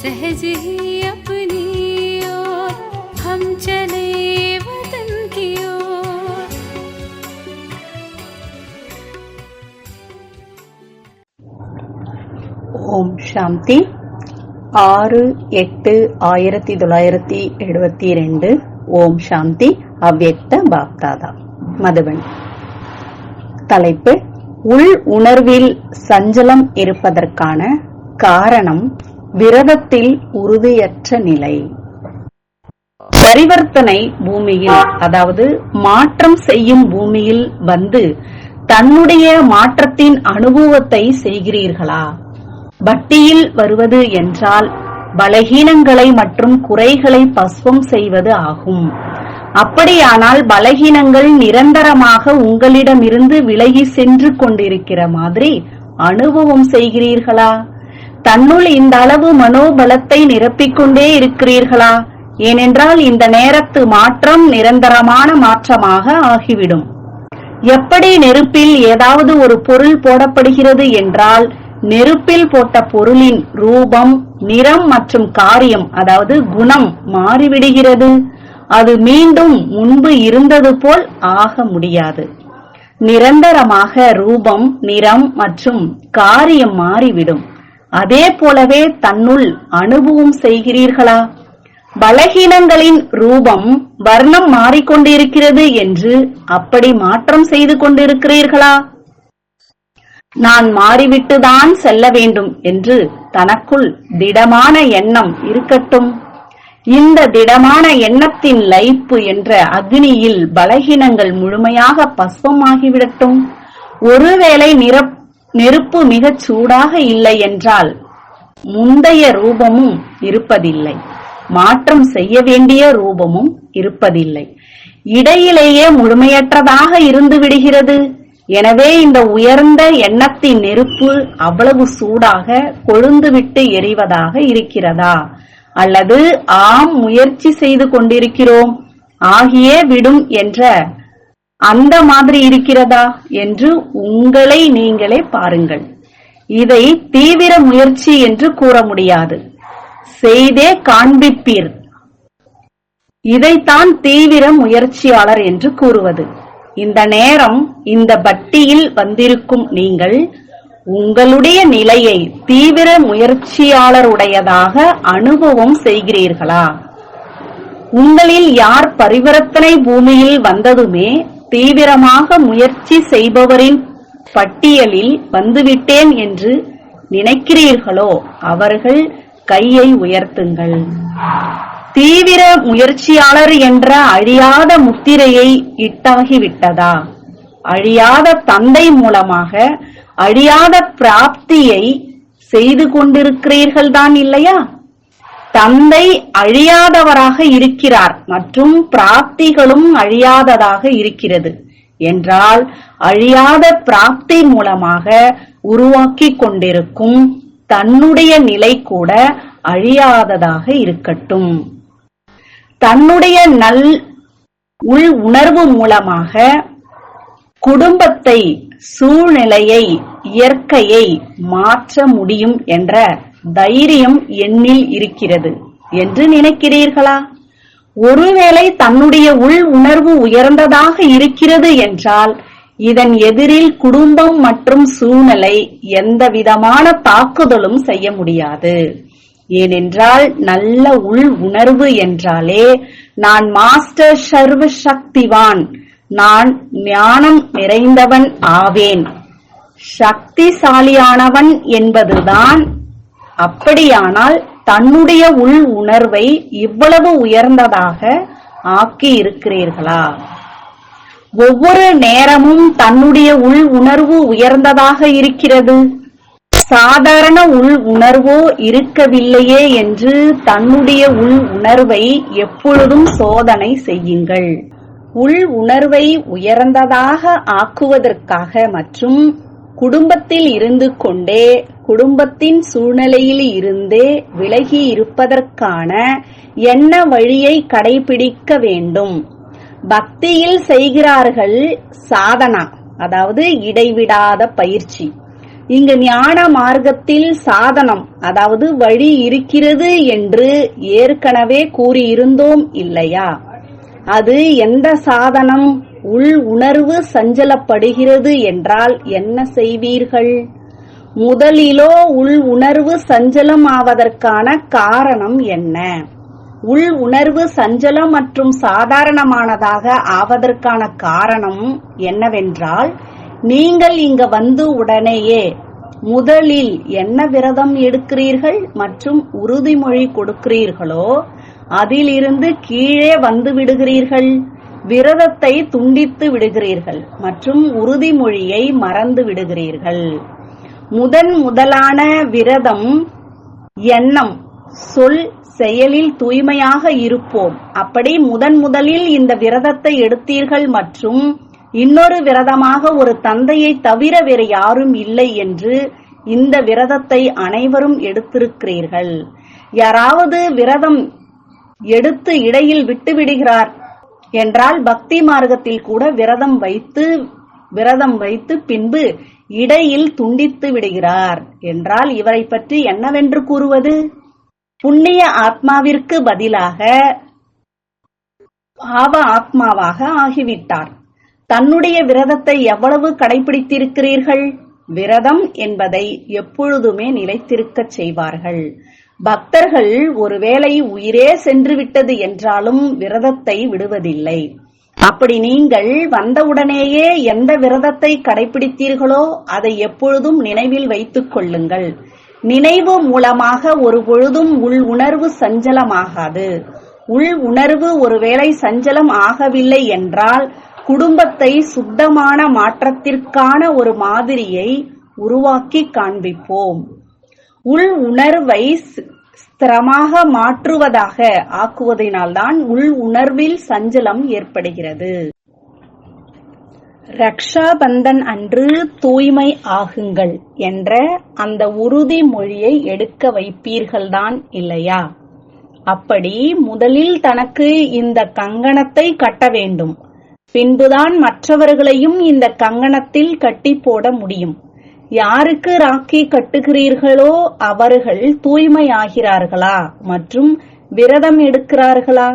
सहज ही अपनी ओर हम चले वतन की ओर। ஓம் சாந்தி 6-8-1972 ஓம் சாந்தி அவ்யக்த பாப்தாதா மதுபன். தலைப்பு: உள் உணர்வில் சஞ்சலம் இருப்பதற்கான காரணம் விரதத்தில் உறுதியற்ற நிலை. பரிவர்த்தனை பூமியில், அதாவது மாற்றம் செய்யும் பூமியில் வந்து தன்னுடைய மாற்றத்தின் அனுபவத்தை செய்கிறீர்களா? பக்தியில் வருவது என்றால் பலகீனங்களை மற்றும் குறைகளை பஸ்வம் செய்வது ஆகும். அப்படியானால் பலகீனங்கள் நிரந்தரமாக உங்களிடமிருந்து விலகி சென்று கொண்டிருக்கிற மாதிரி அனுபவம் செய்கிறீர்களா? தன்னுள் இந்த அளவு மனோபலத்தை நிரப்பிக்கொண்டே இருக்கிறீர்களா? ஏனென்றால் இந்த நேரத்து மாற்றம் நிரந்தரமான மாற்றமாக ஆகிவிடும். எப்படி நெருப்பில் ஏதாவது ஒரு பொருள் போடப்படுகிறது என்றால் நெருப்பில் போட்ட பொருளின் ரூபம், நிறம் மற்றும் காரியம், அதாவது குணம் மாறிவிடுகிறது. அது மீண்டும் முன்பு இருந்தது போல் ஆக முடியாது. நிரந்தரமாக ரூபம், நிறம் மற்றும் காரியம் மாறிவிடும். அதே போலவே தன்னுள் அனுபவம் செய்கிறீர்களா? பலகீனங்களின் ரூபம், வர்ணம் மாறிக்கொண்டிருக்கிறது என்று அப்படி மாற்றம் செய்து கொண்டிருக்கிறீர்களா? நான் மாறிவிட்டுதான் செல்ல வேண்டும் என்று தனக்குள் திடமான எண்ணம் இருக்கட்டும். இந்த திடமான எண்ணத்தின் லைப்பு என்ற அக்னியில் பலகீனங்கள் முழுமையாக பஸ்வமாகிவிடட்டும். ஒருவேளை நெருப்பு மிகச் சூடாக இல்லை என்றால் முந்தைய ரூபமும் இருப்பதில்லை, மாற்றம் செய்ய வேண்டிய ரூபமும் இருப்பதில்லை. இடையிலேயே முழுமையற்றதாக இருந்து விடுகிறது. எனவே இந்த உயர்ந்த எண்ணத்தின் நெருப்பு அவ்வளவு சூடாக கொழுந்துவிட்டு எரிவதாக இருக்கிறதா? அல்லது ஆம், முயற்சி செய்து கொண்டிருக்கிறோம், ஆகியே விடும் என்ற அந்த மாதிரி இருக்கிறதா என்று உங்களை நீங்களே பாருங்கள். இதை தீவிர முயற்சி என்று கூற முடியாது, செய்தே காண்பிப்பீர். இதைத்தான் தீவிர முயற்சியாளர் என்று கூறுவது. இந்த நேரம் இந்த பக்தியில் வந்திருக்கும் நீங்கள் உங்களுடைய நிலையை தீவிர முயற்சியாளருடையதாக அனுபவம் செய்கிறீர்களா? உங்களில் யார் பரிவர்த்தனை பூமியில் வந்ததுமே தீவிரமாக முயற்சி செய்பவரின் பட்டியலில் வந்துவிட்டேன் என்று நினைக்கிறீர்களோ அவர்கள் கையை உயர்த்துங்கள். தீவிர முயற்சியாளர் என்ற அழியாத முத்திரையை இட்டாகிவிட்டதா? அழியாத தந்தை மூலமாக அழியாத பிராப்தியை செய்து கொண்டிருக்கிறீர்கள் தான் இல்லையா? தந்தை அழியாதவராக இருக்கிறார் மற்றும் பிராப்திகளும் அழியாததாக இருக்கிறது என்றால் அழியாத பிராப்தி மூலமாக உருவாக்கி கொண்டிருக்கும் தன்னுடைய நிலை கூட அழியாததாக இருக்கட்டும். தன்னுடைய நல் உள் உணர்வு மூலமாக குடும்பத்தை, சூழ்நிலையை, இயற்கையை மாற்ற முடியும் என்ற தைரியம் என்னில் இருக்கிறது என்று நினைக்கிறீர்களா? ஒருவேளை தன்னுடைய உள் உணர்வு உயர்ந்ததாக இருக்கிறது என்றால் இதன் எதிரில் குடும்பம் மற்றும் சூழ்நிலை எந்த விதமான தாக்குதலும் செய்ய முடியாது. ஏனென்றால் நல்ல உள் உணர்வு என்றாலே நான் மாஸ்டர் சர்வ சக்திவான், நான் ஞானம் நிறைந்தவன் ஆவேன், சக்திசாலியானவன் என்பதுதான். அப்படியானால் தன்னுடைய உள் உணர்வை இவ்வளவு உயர்ந்ததாக ஆக்கி இருக்கிறீர்களா? ஒவ்வொரு நேரமும் தன்னுடைய உள் உணர்வு உயர்ந்ததாக இருக்கிறது, சாதாரண உள் உணர்வோ இருக்கவில்லையே என்று தன்னுடைய உள் உணர்வை எப்பொழுதும் சோதனை செய்யுங்கள். உள் உணர்வை உயர்ந்ததாக ஆக்குவதற்காக மற்றும் குடும்பத்தில் இருந்து கொண்டே குடும்பத்தின் சூழ்நிலையில் இருந்தே விலகி இருப்பதற்கான என்ன வழியை கடைபிடிக்க வேண்டும்? பக்தியில் செய்கிறார்கள் சாதனா, அதாவது இடைவிடாத பயிற்சி. இங்கு ஞான மார்க்கத்தில் சாதனம், அதாவது வழி இருக்கிறது என்று ஏற்கனவே கூறியிருந்தோம் இல்லையா? அது எந்த சாதனம்? உள் உணர்வு சஞ்சலப்படுகிறது என்றால் என்ன செய்வீர்கள்? முதலிலோ உள் உணர்வு சஞ்சலம் ஆவதற்கான காரணம் என்ன? உள் உணர்வு சஞ்சலம் மற்றும் சாதாரணமானதாக ஆவதற்கான காரணம் என்னவென்றால், நீங்கள் இங்க வந்து உடனேயே முதலில் என்ன விரதம் எடுக்கிறீர்கள் மற்றும் உறுதிமொழி கொடுக்கிறீர்களோ அதிலிருந்து கீழே வந்து விடுகிறீர்கள். விரதத்தை துண்டித்து விடுகிறீர்கள் மற்றும் உறுதிமொழியை மறந்து விடுகிறீர்கள். முதலான விரதம் எண்ணம், சொல், செயலில் தூய்மையாக இருப்போம். அப்படி முதலில் இந்த விரதத்தை எடுத்தீர்கள் மற்றும் இன்னொரு விரதமாக ஒரு தந்தையை தவிர வேறு யாரும் இல்லை என்று இந்த விரதத்தை அனைவரும் எடுத்திருக்கிறீர்கள். யாராவது விரதம் எடுத்து இடையில் விட்டுவிடுகிறார் என்றால் பக்தி மார்க்கத்தில் கூட விரதம் வைத்து பின்பு இடையில் துண்டித்து விடுகிறார் என்றால் இவரை பற்றி என்னவென்று கூறுவது? புண்ணிய ஆத்மாவிற்கு பதிலாக பாவ ஆத்மாவாக ஆகிவிட்டார். தன்னுடைய விரதத்தை எவ்வளவு கடைபிடித்திருக்கிறீர்கள்? விரதம் என்பதை எப்பொழுதுமே நிலைத்திருக்கச் செய்வார்கள். பக்தர்கள் ஒருவேளை உயிரே சென்று விட்டது என்றாலும் விரதத்தை விடுவதில்லை. அப்படி நீங்கள் வந்தவுடனேயே எந்த விரதத்தை கடைபிடித்தீர்களோ அதை எப்பொழுதும் நினைவில் வைத்துக் கொள்ளுங்கள். நினைவு மூலமாக ஒரு பொழுதும் உள் உணர்வு சஞ்சலமாகாது. உள் உணர்வு ஒருவேளை சஞ்சலம் ஆகவில்லை என்றால் குடும்பத்தை சுத்தமான மாற்றத்திற்கான ஒரு மாதிரியை உருவாக்கி காண்பிப்போம். உள் உணர்வை ஸ்திரமாக மாற்றுவதாக ஆக்குவதனால்தான் உள் உணர்வில் சஞ்சலம் ஏற்படுகிறது. ரக்ஷாபந்தன் அன்று தூய்மை ஆகுங்கள் என்ற அந்த உறுதிமொழியை எடுக்க வைப்பீர்கள்தான் இல்லையா? அப்படி முதலில் தனக்கு இந்த கங்கணத்தை கட்ட வேண்டும். பின்புதான் மற்றவர்களையும் இந்த கங்கணத்தில் கட்டி போட முடியும். யாருக்கு ராக்கி கட்டுகிறீர்களோ அவர்கள் தூய்மையாகிறார்களா மற்றும் விரதம் எடுக்கிறார்களா?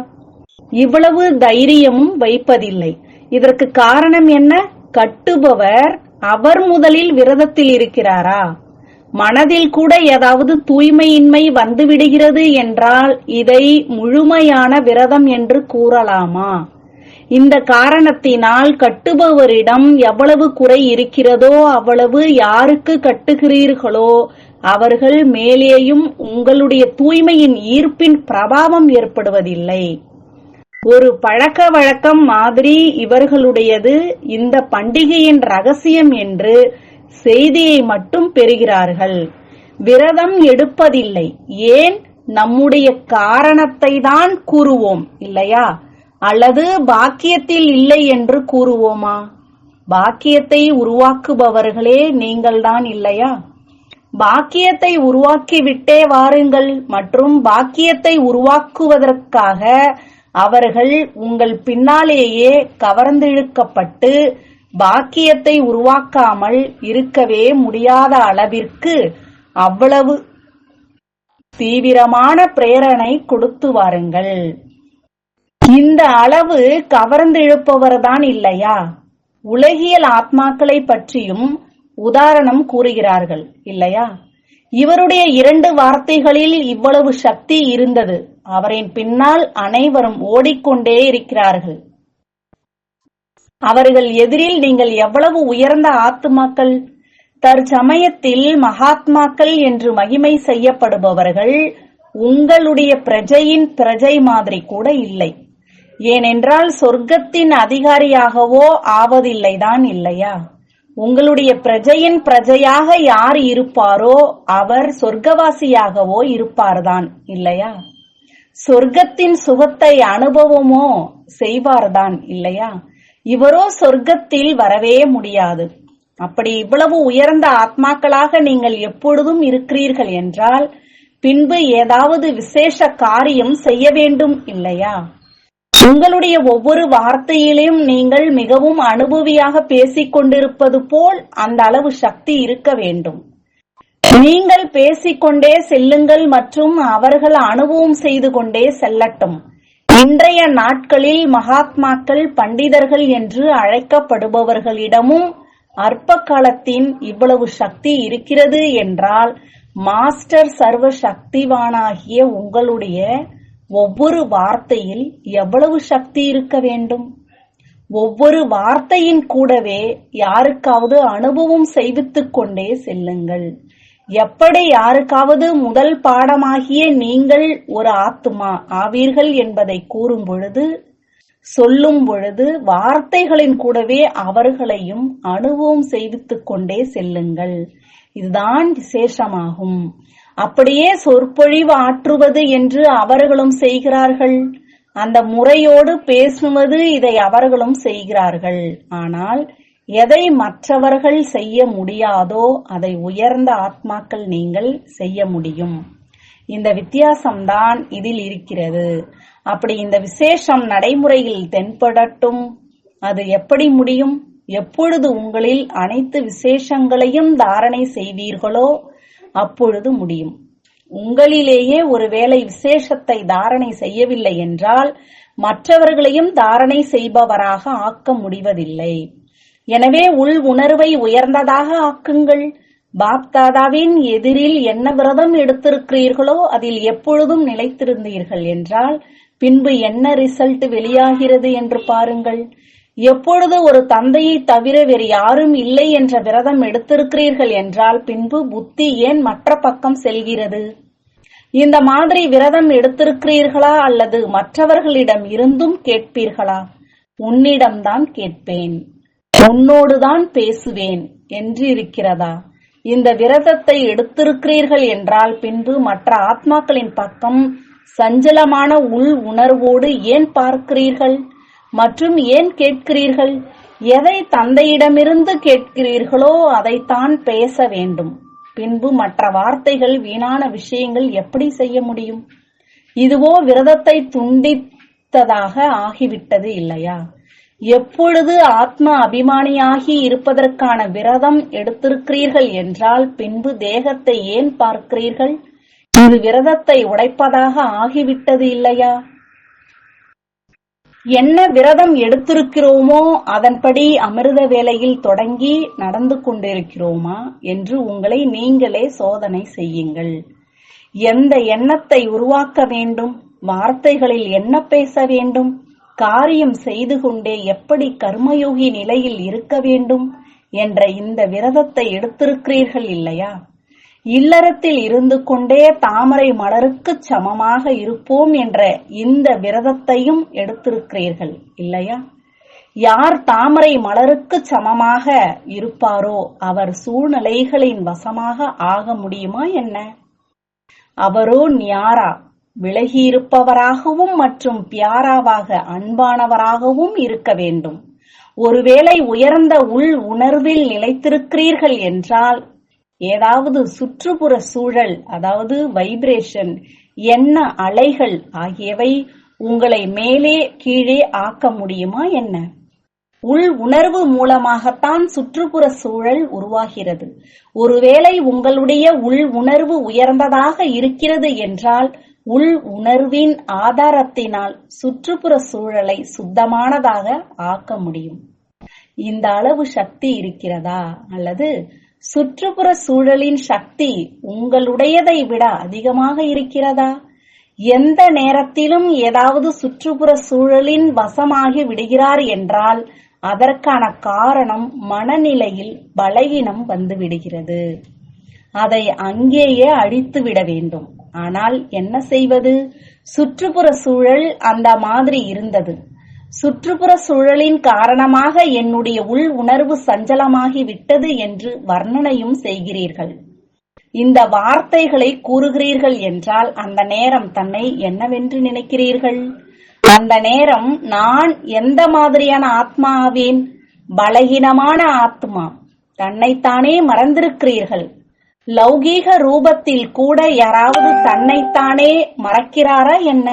இவ்வளவு தைரியமும் வைப்பதில்லை. இதற்கு காரணம் என்ன? கட்டுபவர் அவர் முதலில் விரதத்தில் இருக்கிறாரா? மனதில் கூட ஏதாவது தூய்மையின்மை வந்துவிடுகிறது என்றால் இதை முழுமையான விரதம் என்று கூறலாமா? இந்த காரணத்தினால் கட்டுபவரிடம் எவ்வளவு குறை இருக்கிறதோ அவ்வளவு யாருக்கு கட்டுகிறீர்களோ அவர்கள் மேலேயும் உங்களுடைய தூய்மையின் ஈர்ப்பின் பிரபாவம் ஏற்படுவதில்லை. ஒரு பழக்க வழக்கம் மாதிரி இவர்களுடையது. இந்த பண்டிகையின் ரகசியம் என்று செய்தியை மட்டும் பெறுகிறார்கள். விரதம் எடுப்பதில்லை. ஏன்? நம்முடைய காரணத்தை தான் கூறுவோம் இல்லையா? அல்லது பாக்கியத்தில் இல்லை என்று கூறுவோமா? பாக்கியத்தை உருவாக்குபவர்களே நீங்கள்தான் இல்லையா? பாக்கியத்தை உருவாக்கிவிட்டே வாருங்கள் மற்றும் பாக்கியத்தை உருவாக்குவதற்காக அவர்கள் உங்கள் பின்னாலேயே கவர்ந்திழுக்கப்பட்டு பாக்கியத்தை உருவாக்காமல் இருக்கவே முடியாத அளவிற்கு அவ்வளவு தீவிரமான பிரேரணை கொடுத்து வாருங்கள். இந்த அளவு கவர்ந்திழுப்பவர்தான் இல்லையா? உலகியல் ஆத்மாக்களை பற்றியும் உதாரணம் கூறுகிறார்கள் இல்லையா? இவருடைய 2 வார்த்தைகளில் இவ்வளவு சக்தி இருந்தது. அவரின் பின்னால் அனைவரும் ஓடிக்கொண்டே இருக்கிறார்கள். அவர்கள் எதிரில் நீங்கள் எவ்வளவு உயர்ந்த ஆத்மாக்கள்! தற்சமயத்தில் மகாத்மாக்கள் என்று மகிமை செய்யப்படுபவர்கள் உங்களுடைய பிரஜையின் பிரஜை மாதிரி கூட இல்லை. ஏனென்றால் சொர்க்கத்தின் அதிகாரியாகவோ ஆவதில்லைதான் இல்லையா? உங்களுடைய பிரஜையின் பிரஜையாக யார் இருப்பாரோ அவர் சொர்க்கவாசியாகவோ இருப்பார்தான் இல்லையா? சொர்க்கத்தின் சுகத்தை அனுபவமோ செய்வார்தான் இல்லையா? இவரோ சொர்க்கத்தில் வரவே முடியாது. அப்படி இவ்வளவு உயர்ந்த ஆத்மாக்களாக நீங்கள் எப்பொழுதும் இருக்கிறீர்கள் என்றால் பின்பு ஏதாவது விசேஷ காரியம் செய்ய வேண்டும் இல்லையா? உங்களுடைய ஒவ்வொரு வார்த்தையிலும் நீங்கள் மிகவும் அனுபவியாக பேசிக் கொண்டிருப்பது போல் அந்த அளவு சக்தி இருக்க வேண்டும். நீங்கள் பேசிக்கொண்டே செல்லுங்கள் மற்றும் அவர்கள் அனுபவம் செய்து கொண்டே செல்லட்டும். இன்றைய நாட்களில் மகாத்மாக்கள், பண்டிதர்கள் என்று அழைக்கப்படுபவர்களிடமும் அற்ப காலத்தின் இவ்வளவு சக்தி இருக்கிறது என்றால் மாஸ்டர் சர்வ சக்திவானாகிய உங்களுடைய ஒவ்வொரு வார்த்தையில் எவ்வளவு சக்தி இருக்க வேண்டும்? ஒவ்வொரு வார்த்தையின் கூடவே யாருக்காவது அனுபவம் செய்வித்துக் கொண்டே செல்லுங்கள். எப்படி யாருக்காவது முதல் பாடமாகிய நீங்கள் ஒரு ஆத்மா ஆவீர்கள் என்பதை கூறும் பொழுது, சொல்லும் பொழுது வார்த்தைகளின் கூடவே அவர்களையும் அனுபவம் செய்வித்துக் கொண்டே செல்லுங்கள். இதுதான் விசேஷமாகும். அப்படியே சொற்பொழிவு ஆற்றுவது என்று அவர்களும் செய்கிறார்கள். அந்த முறையோடு பேசுவது இதை அவர்களும் செய்கிறார்கள். ஆனால் எதை மற்றவர்கள் செய்ய முடியாதோ அதை உயர்ந்த ஆத்மாக்கள் நீங்கள் செய்ய முடியும். இந்த வித்தியாசம்தான் இதில் இருக்கிறது. அப்படி இந்த விசேஷம் நடைமுறையில் தென்படட்டும். அது எப்படி முடியும்? எப்பொழுது உங்களில் அனைத்து விசேஷங்களையும் தாரணை செய்வீர்களோ அப்பொழுது முடியும். உங்களிலேயே ஒருவேளை விசேஷத்தை தாரணை செய்யவில்லை என்றால் மற்றவர்களையும் தாரணை செய்பவராக ஆக்க முடிவதில்லை. எனவே உள் உணர்வை உயர்ந்ததாக ஆக்குங்கள். பாப்தாதாவின் எதிரில் என்ன விரதம் எடுத்திருக்கிறீர்களோ அதில் எப்பொழுதும் நிலைத்திருந்தீர்கள் என்றால் பின்பு என்ன ரிசல்ட் வெளியாகிறது என்று பாருங்கள். எப்பொழுது ஒரு தந்தையை தவிர வேறு யாரும் இல்லை என்ற விரதம் எடுத்திருக்கிறீர்கள் என்றால் பின்பு புத்தி ஏன் மற்ற பக்கம் செல்கிறது? இந்த மாதிரி விரதம் எடுத்திருக்கிறீர்களா அல்லது மற்றவர்களிடம் இருந்தும் கேட்பீர்களா? உன்னிடம்தான் கேட்பேன், உன்னோடுதான் பேசுவேன் என்று இருக்கிறதா? இந்த விரதத்தை எடுத்திருக்கிறீர்கள் என்றால் பின்பு மற்ற ஆத்மாக்களின் பக்கம் சஞ்சலமான உள் உணர்வோடு ஏன் பார்க்கிறீர்கள் மற்றும் ஏன் கேட்கிறீர்கள்? எதை தந்தையிடமிருந்து கேட்கிறீர்களோ அதைத்தான் பேச வேண்டும். பின்பு மற்ற வார்த்தைகள், வீணான விஷயங்கள் எப்படி செய்ய முடியும்? இதுவோ விரதத்தை துண்டித்ததாக ஆகிவிட்டது இல்லையா? எப்பொழுது ஆத்ம அபிமானியாகி இருப்பதற்கான விரதம் எடுத்திருக்கிறீர்கள் என்றால் பின்பு தேகத்தை ஏன் பார்க்கிறீர்கள்? இது விரதத்தை உடைப்பதாக ஆகிவிட்டது இல்லையா? என்ன விரதம் எடுத்திருக்கிறோமோ அதன்படி அமிர்த வேளையில் தொடங்கி நடந்து கொண்டிருக்கிறோமா என்று உங்களை நீங்களே சோதனை செய்யுங்கள். எந்த எண்ணத்தை உருவாக்க வேண்டும்? வார்த்தைகளில் என்ன பேச வேண்டும்? காரியம் செய்து கொண்டே எப்படி கர்மயோகி நிலையில் இருக்க வேண்டும் என்ற இந்த விரதத்தை எடுத்திருக்கிறீர்கள் இல்லையா? இல்லறத்தில் இருந்து கொண்டே தாமரை மலருக்கு சமமாக இருப்போம் என்ற இந்த விரதத்தையும் எடுத்திருக்கிறீர்கள் இல்லையா? யார் தாமரை மலருக்கு சமமாக இருப்பாரோ அவர் சூழ்நிலைகளின் வசமாக ஆக முடியுமா என்ன? அவரோ ஞாரா, விலகியிருப்பவராகவும் மற்றும் பியாராவாக அன்பானவராகவும் இருக்க வேண்டும். ஒருவேளை உயர்ந்த உள் உணர்வில் நிலைத்திருக்கிறீர்கள் என்றால் ஏதாவது சுற்றுப்புற சூழல், அதாவது வைப்ரேஷன், எண்ண அலைகள் ஆகியவை உங்களை மேலே கீழே ஆக்க முடியுமா என்ன? உள் உணர்வு மூலமாகத்தான் சுற்றுப்புற சூழல் உருவாகிறது. ஒருவேளை உங்களுடைய உள் உணர்வு உயர்ந்ததாக இருக்கிறது என்றால் உள் உணர்வின் ஆதாரத்தினால் சுற்றுப்புற சூழலை சுத்தமானதாக ஆக்க முடியும். இந்த அளவு சக்தி இருக்கிறதா? அல்லது சுற்றுப்புற சூழலின் சக்தி உங்களுடையதை விட அதிகமாக இருக்கிறதா? எந்த நேரத்திலும் ஏதாவது சுற்றுப்புற சூழலின் வசமாகி விடுகிறார் என்றால் அதற்கான காரணம் மனநிலையில் பலவீனம் வந்து விடுகிறது. அதை அங்கேயே அழித்து விட வேண்டும். ஆனால் என்ன செய்வது? சுற்றுப்புற சூழல் அந்த மாதிரி இருந்தது. சுற்றுப்புற சூழலின் காரணமாக என்னுடைய உள் உணர்வு சஞ்சலமாகி விட்டது என்று வர்ணனையும் செய்கிறீர்கள். இந்த வார்த்தைகளை கூறுகிறீர்கள் என்றால் அந்த நேரம் தன்னை என்னவென்று நினைக்கிறீர்கள்? அந்த நேரம் நான் எந்த மாதிரியான ஆத்மா ஆவேன்? பலகீனமான ஆத்மா. தன்னைத்தானே மறந்திருக்கிறீர்கள். லௌகீக ரூபத்தில் கூட யாராவது தன்னைத்தானே மறக்கிறாரா என்ன?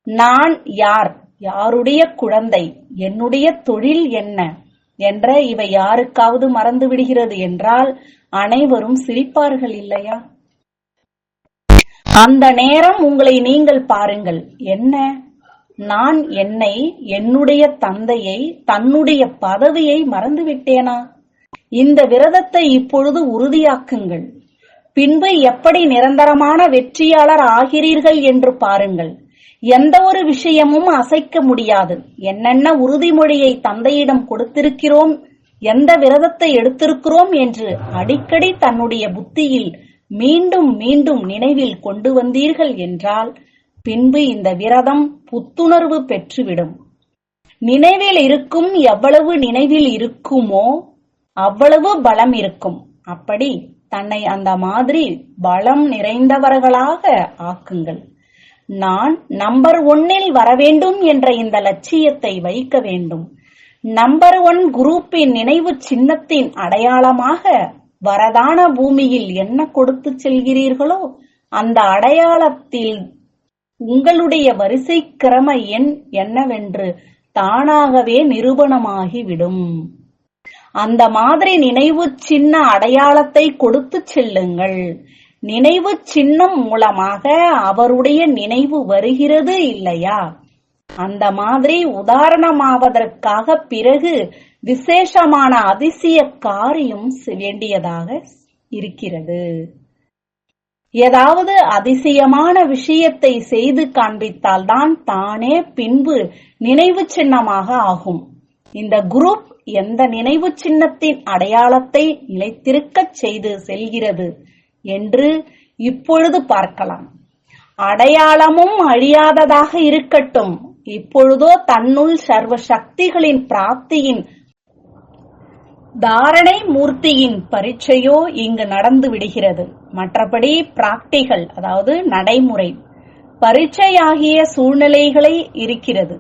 நான் யார்? யாருடைய குழந்தை? என்னுடைய தொழில் என்ன என்ற இவை யாருக்காவது மறந்து விடுகிறது என்றால் அனைவரும் சிரிப்பார்கள் இல்லையா? அந்த நேரம் உங்களை நீங்கள் பாருங்கள். என்ன? நான் என்னை, என்னுடைய தந்தையை, தன்னுடைய பதவியை மறந்துவிட்டேனா? இந்த விரதத்தை இப்பொழுது உறுதியாக்குங்கள். பின்பு எப்படி நிரந்தரமான வெற்றியாளர் ஆகிறீர்கள் என்று பாருங்கள். எந்த ஒரு விஷயமும் அசைக்க முடியாது. என்னென்ன உறுதிமொழியை தந்தையிடம் கொடுத்திருக்கிறோம், எந்த விரதத்தை எடுத்திருக்கிறோம் என்று அடிக்கடி தன்னுடைய புத்தியில் மீண்டும் மீண்டும் நினைவில் கொண்டு வந்தீர்கள் என்றால் பின்பு இந்த விரதம் புத்துணர்வு பெற்றுவிடும். நினைவில் இருக்கும் எவ்வளவு நினைவில் இருக்குமோ அவ்வளவு பலம் இருக்கும். அப்படி தன்னை அந்த மாதிரி பலம் நிறைந்தவர்களாக ஆக்குங்கள். நான் நம்பர் 1 வரவேண்டும் என்ற இந்த லட்சியத்தை வைக்க வேண்டும். நம்பர் 1 குரூப்பின் நினைவு சின்னத்தின் அடையாளமாக வரதான பூமியில் என்ன கொடுத்து செல்கிறீர்களோ அந்த அடையாளத்தில் உங்களுடைய வரிசை கிரம எண் என்னவென்று தானாகவே நிரூபணமாகிவிடும். அந்த மாதிரி நினைவு சின்ன அடையாளத்தை கொடுத்து செல்லுங்கள். நினைவு சின்னம் மூலமாக அவருடைய நினைவு வருகிறது இல்லையா? அந்த மாதிரி உதாரணமாவதற்காக பிறகு விசேஷமான அதிசய காரியம் வேண்டியதாக இருக்கிறது. ஏதாவது அதிசயமான விஷயத்தை செய்து காண்பித்தால்தான் தானே பின்பு நினைவு சின்னமாக ஆகும். இந்த குரூப் எந்த நினைவு சின்னத்தின் அடையாளத்தை நிலைத்திருக்கச் செய்து செல்கிறது என்று இப்பொழுது பார்க்கலாம். அடையாளமும் அழியாததாக இருக்கட்டும். இப்பொழுதோ தன்னுள் சர்வ சக்திகளின் பிராப்தியின் தாரணை மூர்த்தியின் பரீட்சையோ இங்கு நடந்து விடுகிறது. மற்றபடி பிராக்டிகல், அதாவது நடைமுறை பரீட்சையாகிய சூழ்நிலைகளை இருக்கிறது.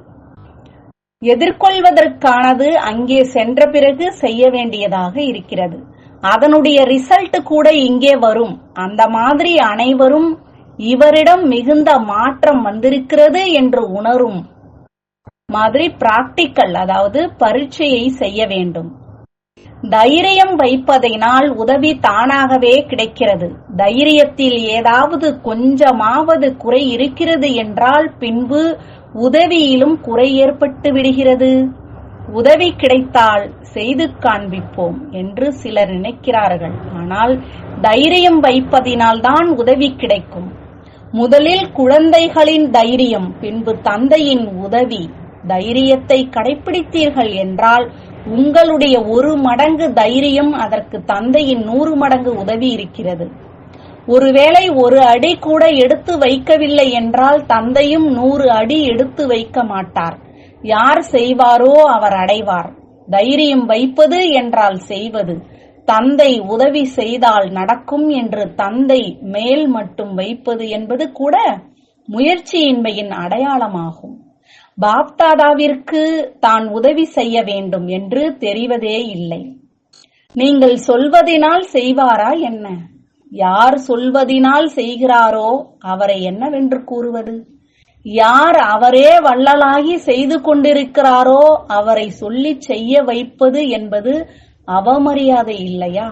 எதிர்கொள்வதற்கானது அங்கே சென்ற பிறகு செய்ய வேண்டியதாக இருக்கிறது. அதனுடைய ரிசல்ட் கூட இங்கே வரும். அந்த மாதிரி அனைவரும் இவரிடம் மிகுந்த மாற்றம் வந்திருக்கிறது என்று உணரும் மாதிரி பிராக்டிக்கல், அதாவது பரீட்சையை செய்ய வேண்டும். தைரியம் வைப்பதினால் உதவி தானாகவே கிடைக்கிறது. தைரியத்தில் ஏதாவது கொஞ்சமாவது குறை இருக்கிறது என்றால் பின்பு உதவியிலும் குறை ஏற்பட்டு விடுகிறது. உதவி கிடைத்தால் செய்து காண்பிப்போம் என்று சிலர் நினைக்கிறார்கள். ஆனால் தைரியம் வைப்பதினால் தான் உதவி கிடைக்கும். முதலில் குழந்தைகளின் தைரியம், பின்பு தந்தையின் உதவி. தைரியத்தை கடைபிடித்தீர்கள் என்றால் உங்களுடைய 1 மடங்கு தைரியம் அதற்கு தந்தையின் 100 மடங்கு உதவி இருக்கிறது. ஒருவேளை 1 அடி கூட எடுத்து வைக்கவில்லை என்றால் தந்தையும் 100 அடி எடுத்து வைக்க மாட்டார். யார் செய்வாரோ அவர் அடைவார். தைரியம் வைப்பது என்றால் செய்வது. தந்தை உதவி செய்தால் நடக்கும் என்று தந்தை மேல் மட்டும் வைப்பது என்பது கூட முயற்சியின்மையின் அடையாளமாகும். பாப்தாதாவிற்கு தான் உதவி செய்ய வேண்டும் என்று தெரிவதே இல்லை. நீங்கள் சொல்வதினால் செய்வாரா என்ன? யார் சொல்வதினால் செய்கிறாரோ அவரை என்னவென்று கூறுவது? யார் அவரே வள்ளலாகி செய்து கொண்டிருக்கிறாரோ அவரை சொல்லி செய்ய வைப்பது என்பது அவமரியாதை இல்லையா?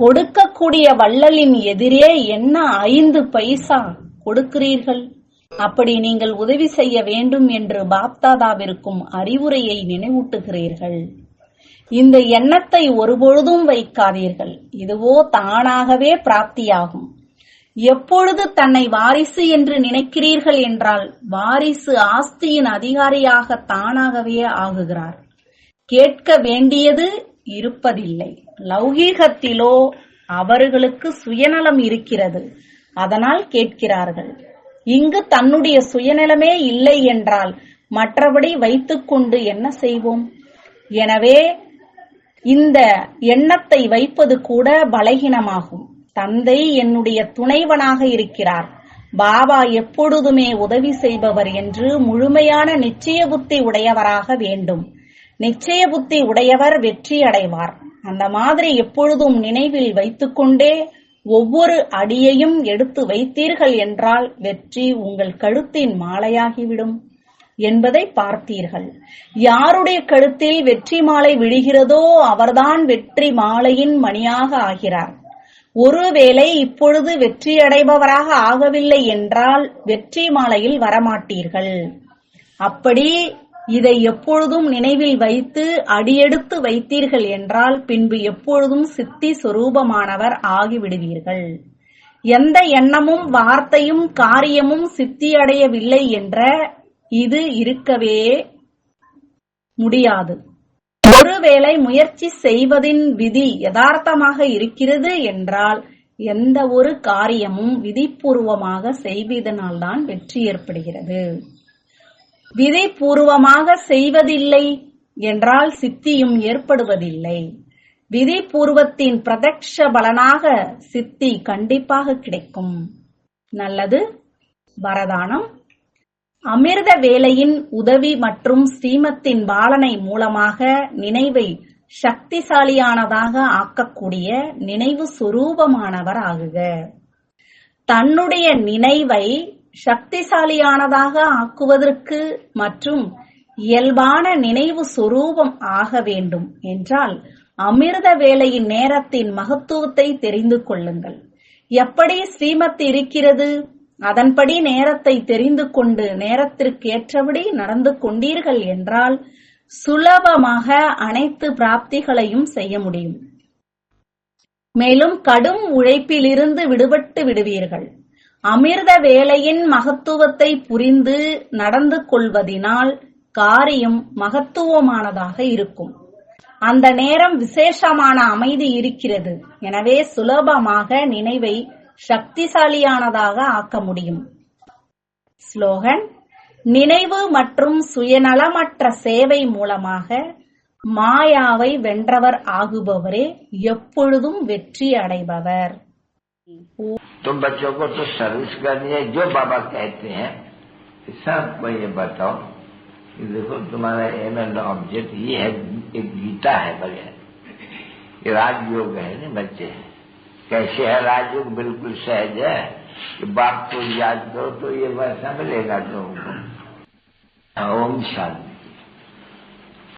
கொடுக்கக்கூடிய வள்ளலின் எதிரே என்ன 5 பைசா கொடுக்கிறீர்கள்? அப்படி நீங்கள் உதவி செய்ய வேண்டும் என்று பாப்தாதாவிற்கும் அறிவுரையை நினைவூட்டுகிறீர்கள். இந்த எண்ணத்தை ஒருபொழுதும் வைக்காதீர்கள். இதுவோ தானாகவே பிராப்தியாகும். எப்பொழுது தன்னை வாரிசு என்று நினைக்கிறீர்கள் என்றால் வாரிசு ஆஸ்தியின் அதிகாரியாக தானாகவே ஆகுகிறார். கேட்க வேண்டியது இருப்பதில்லை. லௌகீகத்திலோ அவர்களுக்கு சுயநலம் இருக்கிறது, அதனால் கேட்கிறார்கள். இங்கு தன்னுடைய சுயநலமே இல்லை என்றால் மற்றபடி வைத்துக்கொண்டு என்ன செய்வோம்? எனவே இந்த எண்ணத்தை வைப்பது கூட பலகீனமாகும். தந்தை என்னுடைய துணைவனாக இருக்கிறார், பாபா எப்பொழுதுமே உதவி செய்பவர் என்று முழுமையான நிச்சய புத்தி உடையவராக வேண்டும். நிச்சய புத்தி உடையவர் வெற்றி அடைவார். அந்த மாதிரி எப்பொழுதும் நினைவில் வைத்துக்கொண்டே ஒவ்வொரு அடியையும் எடுத்து வைத்தீர்கள் என்றால் வெற்றி உங்கள் கழுத்தின் மாலையாகிவிடும் என்பதை பார்த்தீர்கள். யாருடைய கழுத்தில் வெற்றி மாலை விழுகிறதோ அவர்தான் வெற்றி மாலையின் மணியாக ஆகிறார். ஒருவேளை இப்பொழுது வெற்றி அடைபவராக ஆகவில்லை என்றால் வெற்றி மாலையில் வரமாட்டீர்கள். அப்படி இதை எப்பொழுதும் நினைவில் வைத்து அடியெடுத்து வைத்தீர்கள் என்றால் பின்பு எப்பொழுதும் சித்தி சொரூபமானவர் ஆகிவிடுவீர்கள். எந்த எண்ணமும் வார்த்தையும் காரியமும் சித்தியடையவில்லை என்ற இது இருக்கவே முடியாது. ஒருவேளை முயற்சி செய்வதின் விதி யதார்த்தமாக இருக்கிறது என்றால் எந்த ஒரு காரியமும் விதிபூர்வமாக செய்வதனால்தான் வெற்றி ஏற்படுகிறது. விதிபூர்வமாக செய்வதில்லை என்றால் சித்தியும் ஏற்படுவதில்லை. விதிபூர்வத்தின் பிரத்யக்ஷ பலனாக சித்தி கண்டிப்பாக கிடைக்கும். நல்லது. வரதானம். அமிர்த வேளையின் உதவி மற்றும் ஸ்ரீமத்தின் பாலனை மூலமாக நினைவை சக்திசாலியானதாக ஆக்கக்கூடிய நினைவு சுரூபமானவர் ஆகுக. தன்னுடைய நினைவை சக்திசாலியானதாக ஆக்குவதற்கு மற்றும் இயல்பான நினைவு சொரூபம் ஆக வேண்டும் என்றால் அமிர்த வேளையின் நேரத்தின் மகத்துவத்தை தெரிந்து கொள்ளுங்கள். எப்படி ஸ்ரீமத் இருக்கிறது அதன்படி நேரத்தை தெரிந்து கொண்டு நேரத்திற்கு ஏற்றபடி நடந்து கொண்டீர்கள் என்றால் சுலபமாக அனைத்து பிராப்திகளையும் செய்ய முடியும். மேலும் கடும் உழைப்பிலிருந்து விடுபட்டு விடுவீர்கள். அமிர்த வேளையின் மகத்துவத்தை புரிந்து நடந்து கொள்வதினால் காரியம் மகத்துவமானதாக இருக்கும். அந்த நேரம் விசேஷமான அமைதி இருக்கிறது. எனவே சுலபமாக நினைவை சக்திசாலியானதாக ஆக்க முடியும். ஸ்லோகன். நினைவு மற்றும் சுயநலமற்ற சேவை மூலமாக மாயாவை வென்றவர் ஆகுபவரே எப்பொழுதும் வெற்றி அடைபவர். तुम बच्चों को तो सर्विस करनी है, जो बाबा कहते हैं सबको ये बताओ कि देखो तुम्हारा एम एंड ऑब्जेक्ट ये है, एक गीता है बढ़िया, ये राजयोग है ना बच्चे। कैसे है राजयोग? बिल्कुल सहज है कि बाप को याद करो तो ये वैसा मिलेगा तुमको। ओम शांति।